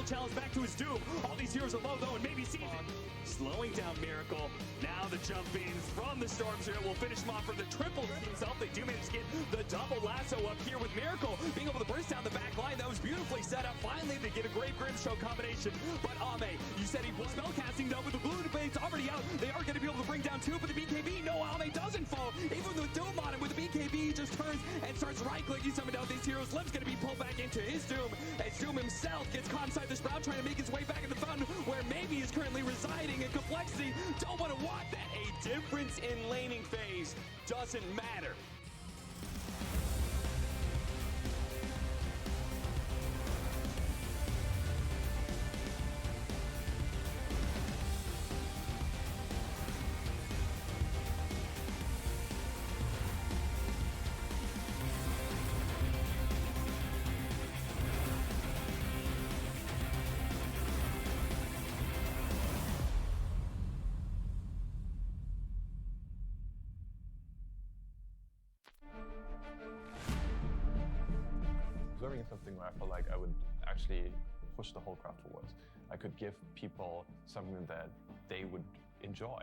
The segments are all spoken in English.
challenge back to his doom. All these heroes are low though, and maybe sees it. Slowing down Miracle. Now the jump ins from the Storms here will finish him off for the triple himself. They do manage to get the double lasso up here with Miracle being able to burst down the back line. That was beautifully set up. Finally, they get a great Grimstroke combination. But Ame, you said he was spell casting though, with the blue debate's already out. They are going to be able to bring down two, but the BKB, no, Ame doesn't fall. Even with Doom on him, with the BKB, he just turns and starts right-clicking some of these heroes. Lim's going to be pulled back into his Doom, as Doom himself gets caught inside the Sprout, trying to make his way back in the fountain, where maybe is currently residing. In complexity, don't want to watch that. A difference in laning phase doesn't matter. Observing is something where I felt like I would actually push the whole craft forwards. I could give people something that they would enjoy.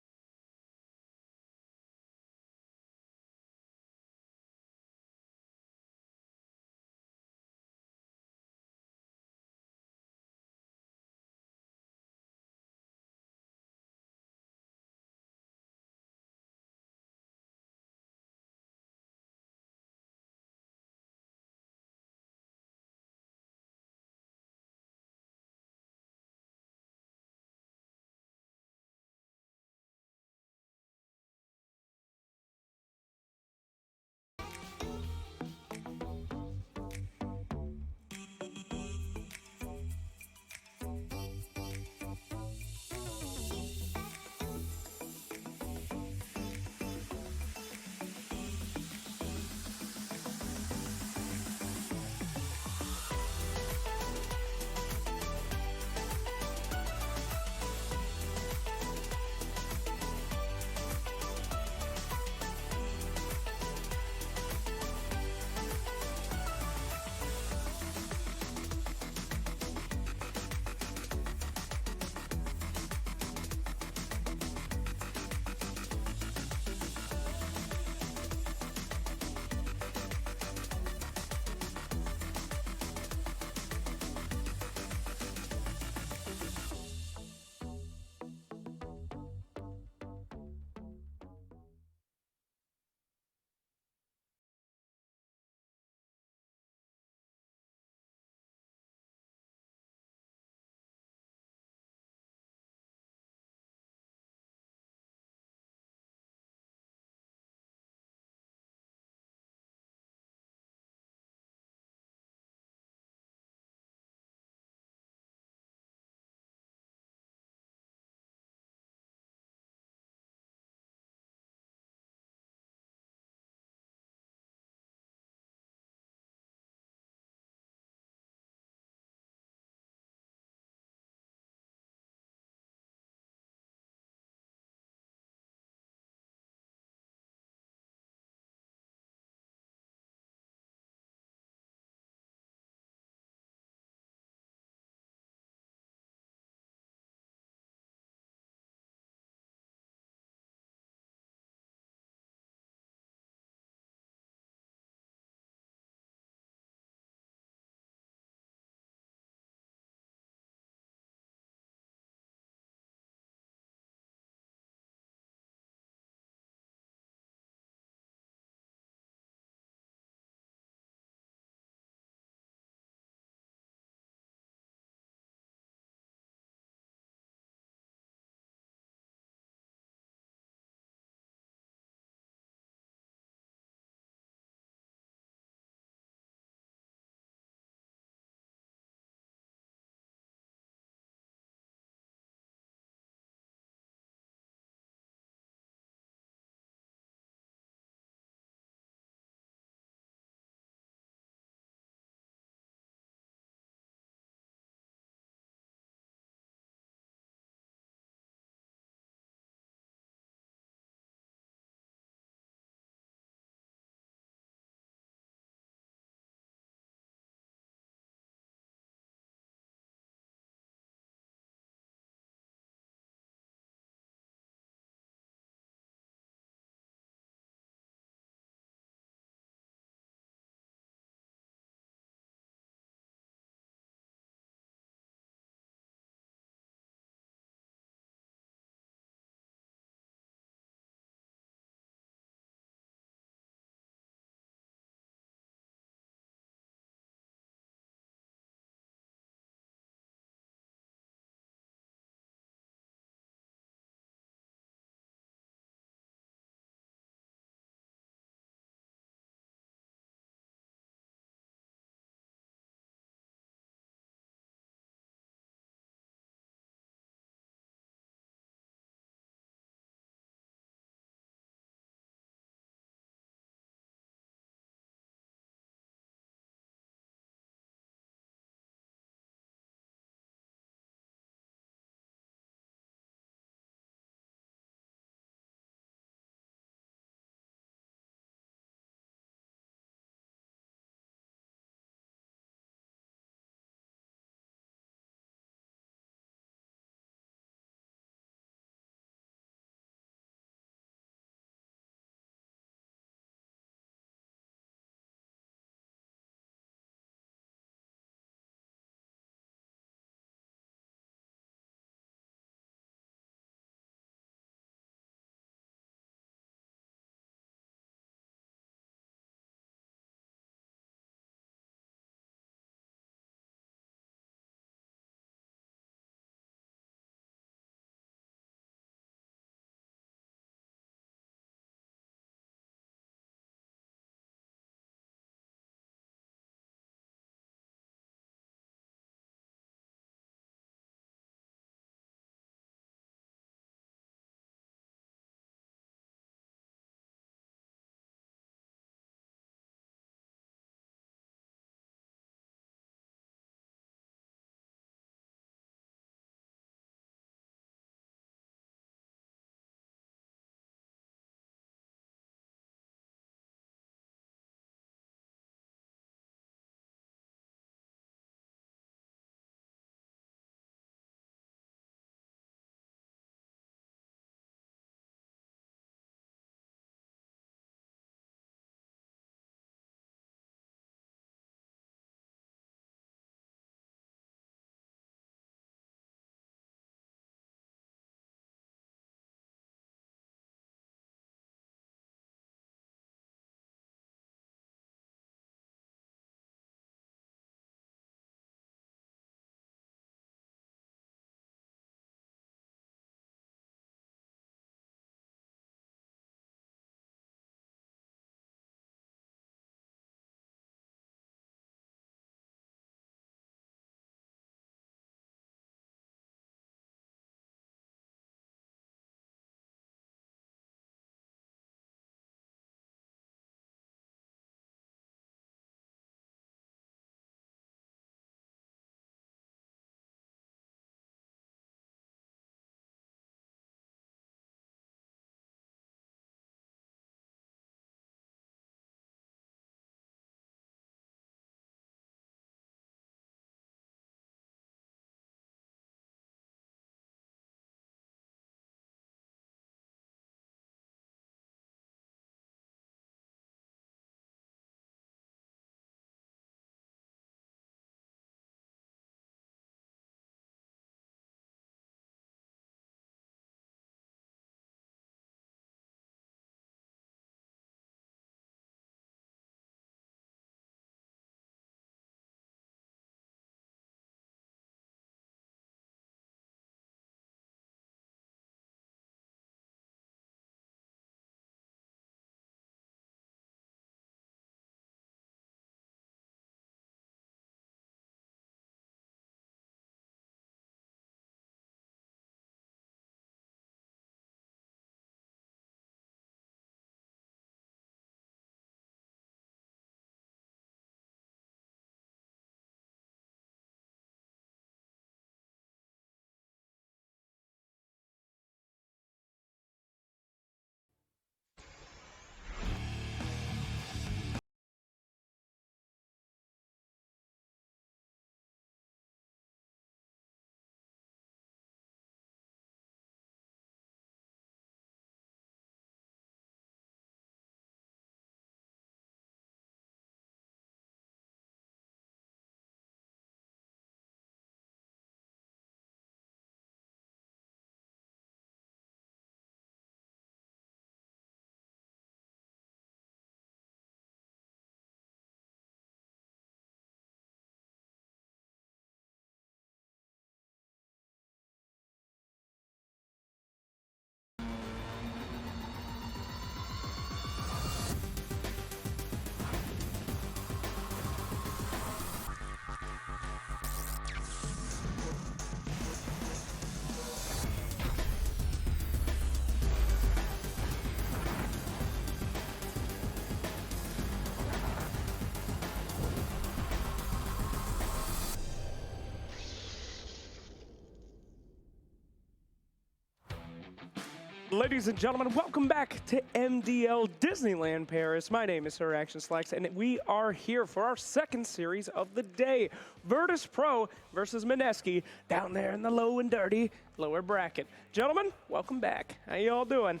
Ladies and gentlemen, welcome back to MDL Disneyland Paris. My name is Sir Action Slacks, and we are here for our second series of the day. Virtus Pro versus Mineski down there in the low and dirty lower bracket. Gentlemen, welcome back. How you all doing?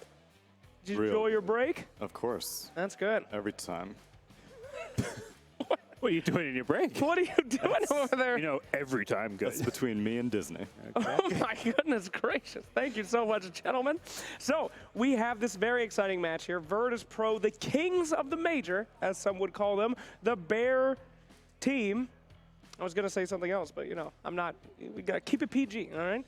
Did you enjoy your break? Of course. That's good. Every time. What are you doing in your break? What are you doing over there? You know, every time good. That's between me and Disney. Oh my goodness gracious. Thank you so much, gentlemen. So we have this very exciting match here. Virtus Pro, the kings of the major, as some would call them, the Bear team. I was going to say something else, but you know, I'm not. We got to keep it PG, all right?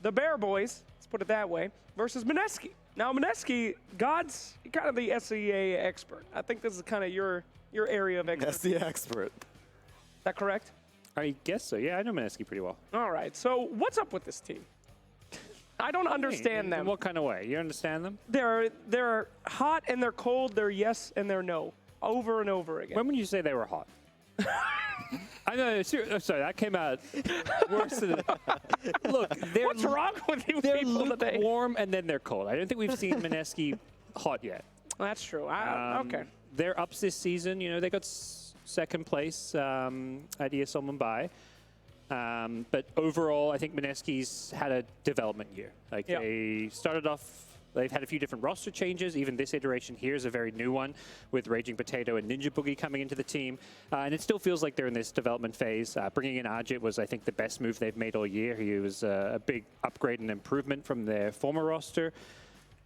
The Bear boys, let's put it that way, versus Mineski. Now, Mineski, God's kind of the SEA expert. I think this is kind of your area of expertise. That's the expert. Is that correct? I guess so. Yeah, I know Mineski pretty well. All right. So what's up with this team? I don't understand them. In what kind of way? You understand them? They're hot and they're cold. They're yes and they're no. Over and over again. When would you say they were hot? I know. Sorry, that came out worse than. Look, what's wrong with you they're people today? lukewarm and then they're cold. I don't think we've seen Mineski hot yet. That's true. Okay. They're ups this season. You know, they got second place at ESL Mumbai. But overall, I think Mineski's had a development year. Like they started off, they've had a few different roster changes. Even this iteration here is a very new one with Raging Potato and Ninja Boogie coming into the team. And it still feels like they're in this development phase. Bringing in Ajit was, I think, the best move they've made all year. He was a big upgrade and improvement from their former roster.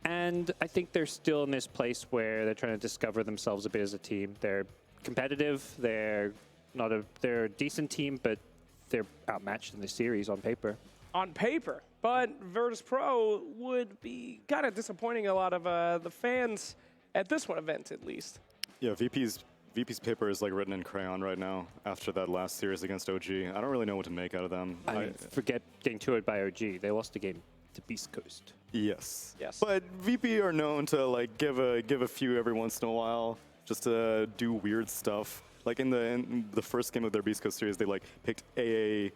And I think they're still in this place where they're trying to discover themselves a bit as a team. They're competitive. They're a decent team, but they're outmatched in this series on paper. On paper, but Virtus Pro would be kind of disappointing a lot of the fans at this one event, at least. Yeah, VP's paper is like written in crayon right now after that last series against OG. I don't really know what to make out of them. I mean, forget getting toured by OG. They lost the game to Beast Coast. Yes. Yes. But VP are known to like give a few every once in a while, just to do weird stuff. Like in the first game of their Beast Coast series, they like picked AA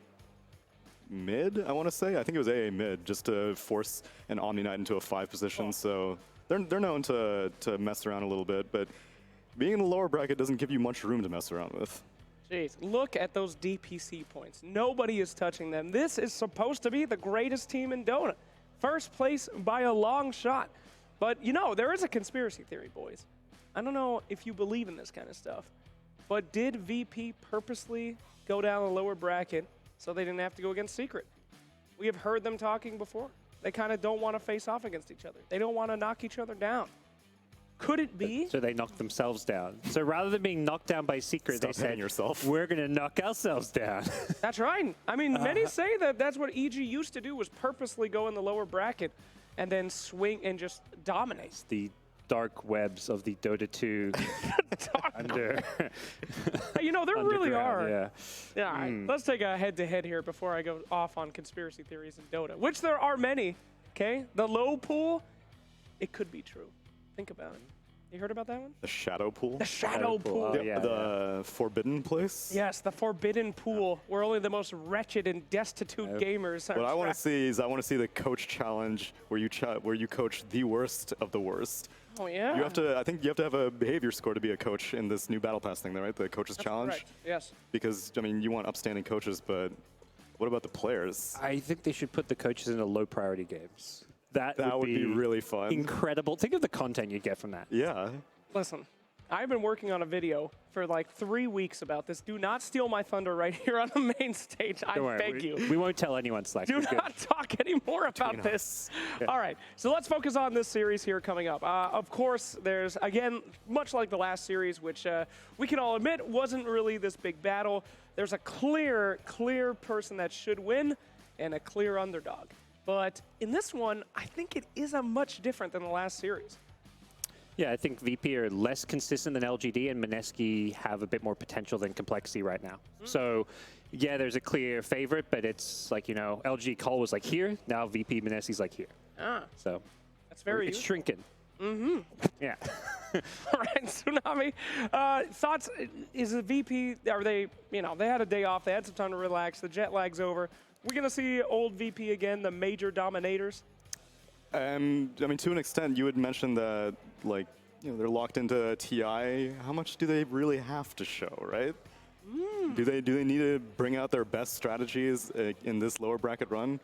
mid, I want to say. I think it was AA mid, just to force an Omni Knight into a 5 position. So they're known to mess around a little bit, but being in the lower bracket doesn't give you much room to mess around with. Jeez, look at those DPC points. Nobody is touching them. This is supposed to be the greatest team in Dota. First place by a long shot. But, you know, there is a conspiracy theory, boys. I don't know if you believe in this kind of stuff, but did VP purposely go down the lower bracket so they didn't have to go against Secret? We have heard them talking before. They kind of don't want to face off against each other. They don't want to knock each other down. Could it be? So they knocked themselves down. So rather than being knocked down by Secret, Stop they said, yourself. we're going to knock ourselves down. That's right. I mean, many say that that's what EG used to do, was purposely go in the lower bracket and then swing and just dominate. The dark webs of the Dota 2 under. You know, there really are. Yeah. Yeah, all right. Let's take a head-to-head here before I go off on conspiracy theories in Dota, which there are many, okay? The low pool, it could be true. Think about it. You heard about that one? The shadow pool? The shadow pool. Oh, yeah, the forbidden place? Yes, the forbidden pool, where only the most wretched and destitute gamers are What I want to trapped. see is the coach challenge where you coach the worst of the worst. Oh, yeah. I think you have to have a behavior score to be a coach in this new Battle Pass thing, right? The coaches challenge. Correct. Yes. Because I mean, you want upstanding coaches, but what about the players? I think they should put the coaches into low priority games. That would be really fun. Incredible. Think of the content you get from that. Yeah. Listen, I've been working on a video for like 3 weeks about this. Do not steal my thunder right here on the main stage. I Don't worry, beg you. We won't tell anyone, Slack. Do not talk anymore about this. Yeah. All right, so let's focus on this series here coming up. Of course, there's, again, much like the last series, which we can all admit wasn't really this big battle. There's a clear person that should win and a clear underdog. But in this one, I think it is a much different than the last series. Yeah, I think VP are less consistent than LGD, and Mineski have a bit more potential than Complexity right now. So, yeah, there's a clear favorite, but it's like, you know, LG Call was like here, now VP Mineski's like here. So That's very it's useful. shrinking. Yeah. All right, Tsunami. Thoughts? Is the VP? Are they? You know, they had a day off. They had some time to relax. The jet lag's over. We're gonna see old VP again, the major dominators. I mean, to an extent, you had mentioned that, like, you know, they're locked into TI. How much do they really have to show, right? Do they need to bring out their best strategies in this lower bracket run?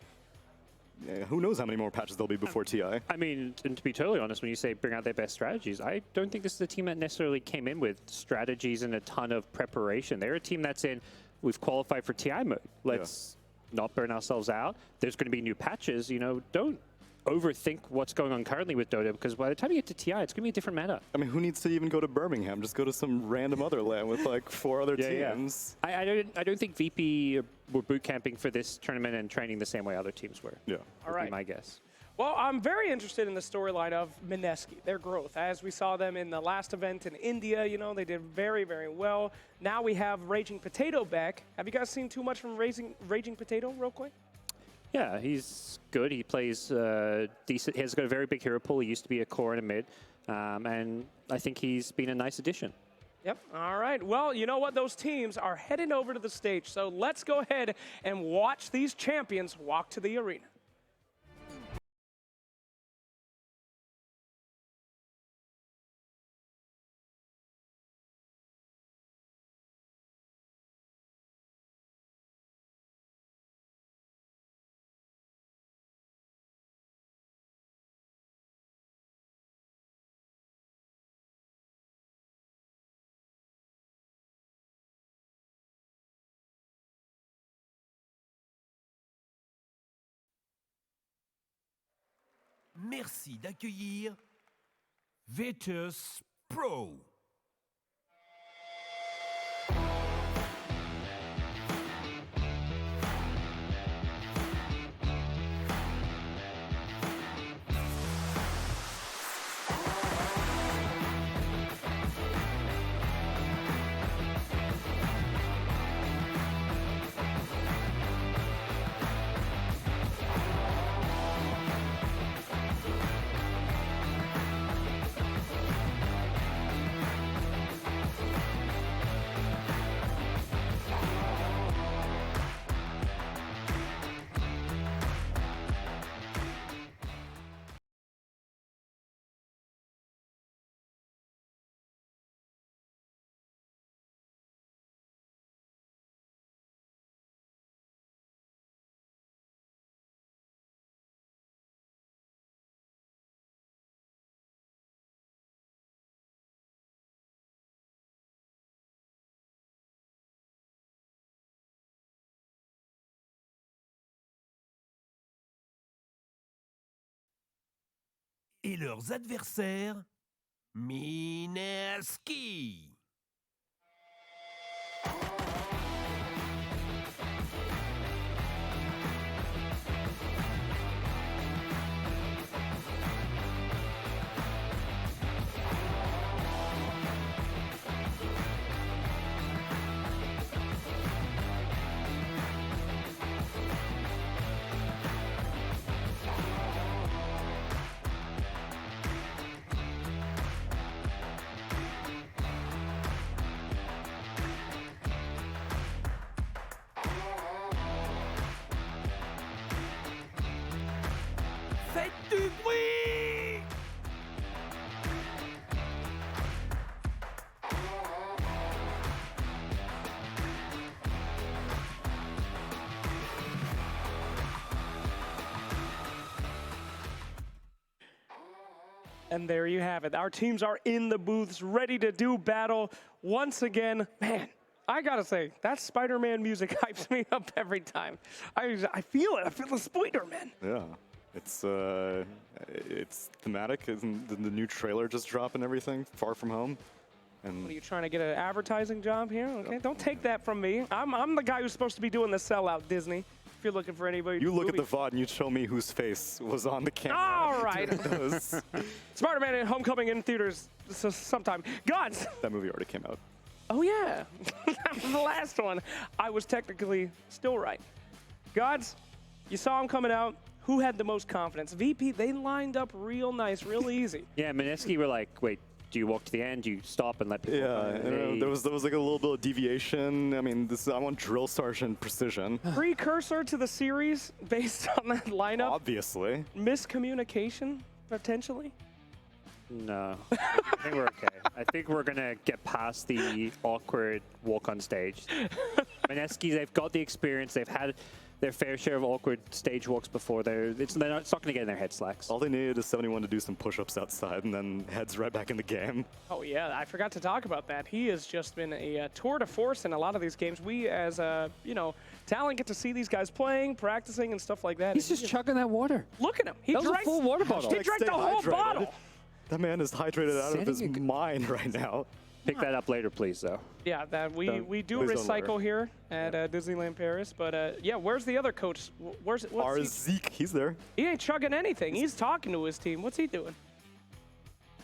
Who knows how many more patches there'll be before TI? I mean, and to be totally honest, when you say bring out their best strategies, I don't think this is a team that necessarily came in with strategies and a ton of preparation. They're a team that's in, we've qualified for TI mode. Let's not burn ourselves out. There's going to be new patches. You know, don't overthink what's going on currently with Dota, because by the time you get to TI, it's going to be a different meta. I mean, who needs to even go to Birmingham? Just go to some random other land with like 4 other teams. I don't think VP were boot camping for this tournament and training the same way other teams were. Yeah. All Would right. be my guess. Well, I'm very interested in the storyline of Mineski, their growth. As we saw them in the last event in India, you know, they did very, very well. Now we have Raging Potato back. Have you guys seen too much from Raging Potato real quick? Yeah, he's good. He plays decent. He's got a very big hero pool. He used to be a core and a mid. And I think he's been a nice addition. Yep. All right. Well, you know what? Those teams are heading over to the stage. So let's go ahead and watch these champions walk to the arena. Merci d'accueillir Virtus Pro. Et leurs adversaires, Mineski. Faites du bruit! And there you have it. Our teams are in the booths, ready to do battle once again. Man, I gotta say, that Spider-Man music hypes me up every time. I feel it. I feel the Spider-Man. Yeah. It's thematic. Isn't the new trailer just drop and everything? Far From Home. And What are you trying to get an advertising job here? Okay, don't take that from me. I'm the guy who's supposed to be doing the sellout, Disney. If you're looking for anybody, you look at the VOD and you show me whose face was on the camera. All right. during those. Spider-Man and Homecoming in theaters sometime. Guns. That movie already came out. Oh yeah, that was the last one. I was technically still right. Gods, you saw him coming out. Who had the most confidence? VP, they lined up real nice, real easy. Yeah, Mineski were like, wait, Do you walk to the end? Do you stop and let people? Yeah, there was like a little bit of deviation. I mean, I want drill sergeant precision. Precursor to the series based on that lineup. Obviously. Miscommunication potentially. No, I think we're okay. I think we're gonna get past the awkward walk on stage. Mineski, they've got the experience. They've had their fair share of awkward stage walks before. It's not gonna get in their head slacks. All they needed is 71 to do some push-ups outside, and then heads right back in the game. Oh yeah, I forgot to talk about that. He has just been a tour de force in a lot of these games. We, as talent, get to see these guys playing, practicing, and stuff like that. He's just chugging that water. Look at him. He That was a full water bottle. He drank the whole Hydrated. bottle. That man is hydrated out of his Setting a- mind right now. Pick that up later, please, though. Yeah, that we do Please don't recycle worry. here at Disneyland Paris. But yeah, where's the other coach? What's Our he? Zeke, he's there. He ain't chugging anything. He's talking to his team. What's he doing?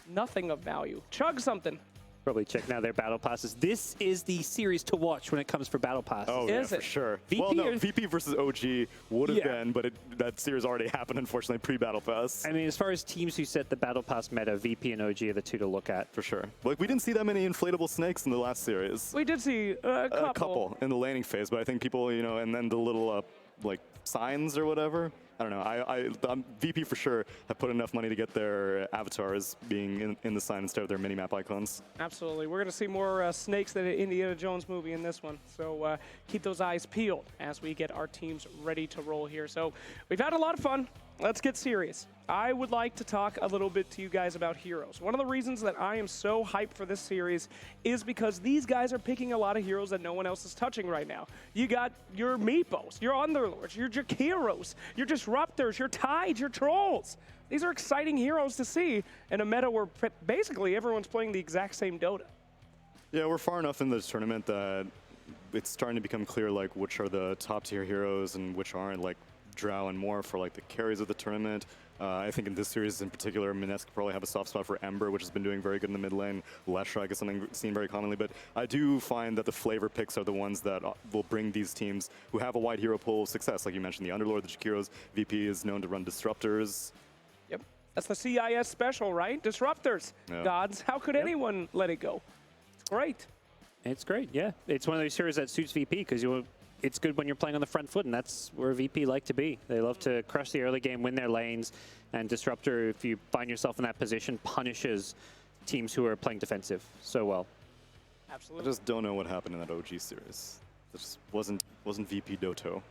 Nothing of value. Chug something. Probably check now their battle passes. This is the series to watch when it comes for battle passes. Oh, Is yeah, it? for sure. VP well, no, or- VP versus OG would have Yeah. been, but that series already happened, unfortunately, pre-Battle Pass. I mean, as far as teams who set the battle pass meta, VP and OG are the two to look at. For sure. Like, we didn't see that many inflatable snakes in the last series. We did see a couple. A couple in the landing phase, but I think people, and then the little, like, signs or whatever. I don't know. VP for sure have put enough money to get their avatars being in the sign instead of their mini-map icons. Absolutely. We're going to see more snakes than an Indiana Jones movie in this one. So keep those eyes peeled as we get our teams ready to roll here. So we've had a lot of fun. Let's get serious. I would like to talk a little bit to you guys about heroes. One of the reasons that I am so hyped for this series is because these guys are picking a lot of heroes that no one else is touching right now. You got your Meepos, your Underlords, your Jakiros, your Disruptors, your Tides, your Trolls. These are exciting heroes to see in a meta where basically everyone's playing the exact same Dota. Yeah, we're far enough in this tournament that it's starting to become clear, like, which are the top-tier heroes and which aren't, like, Drow and more for like the carries of the tournament. I think in this series in particular, Mineski probably have a soft spot for Ember, which has been doing very good in the mid lane. Leshrac is something seen very commonly, but I do find that the flavor picks are the ones that will bring these teams who have a wide hero pool success. Like you mentioned, the Underlord, the Jakiros. VP is known to run Disruptors. Yep. That's the CIS special, right? Disruptors. Yeah. Gods. How could anyone let it go? It's great. It's great, yeah. It's one of those heroes that suits VP because it's good when you're playing on the front foot, and that's where VP like to be. They love to crush the early game, win their lanes, and Disruptor, if you find yourself in that position, punishes teams who are playing defensive so well. I Absolutely. just don't know what happened in that OG series. It just wasn't VP Doto.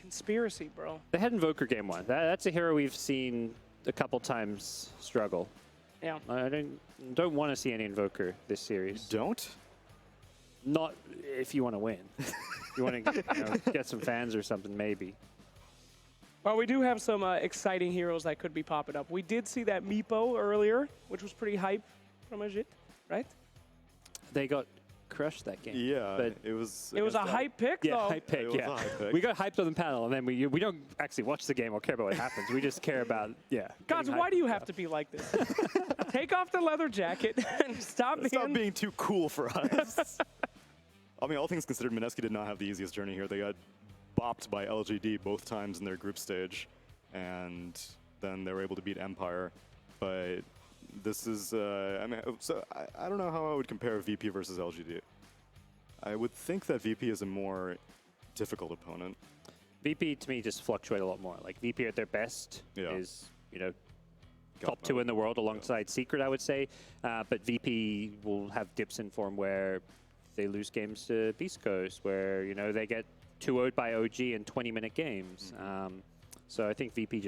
Conspiracy, bro. They had Invoker game one. That's a hero we've seen a couple times struggle. Yeah. I don't want to see any Invoker this series. Don't? Not if you want to win. You want to get some fans or something, maybe. Well, we do have some exciting heroes that could be popping up. We did see that Meepo earlier, which was pretty hype from Ajit, right? They got crushed that game. Yeah, But it was. It was a hype pick, yeah, though. hype pick, It was yeah. a hype pick. We got hyped on the panel, and then we don't actually watch the game or care about what happens. We just care about, yeah. Gods, getting why hyped do you and have to stuff. be like this? Take off the leather jacket and stop being... too cool for us. I mean, all things considered, Mineski did not have the easiest journey here. They got bopped by LGD both times in their group stage, and then they were able to beat Empire. But this is, I don't know how I would compare VP versus LGD. I would think that VP is a more difficult opponent. VP, to me, just fluctuate a lot more. Like, VP at their best Yeah. is, top two in the world alongside Secret, I would say. But VP will have dips in form where they lose games to Beast Coast, where, they get 2-0'd by OG in 20-minute games. So I think VP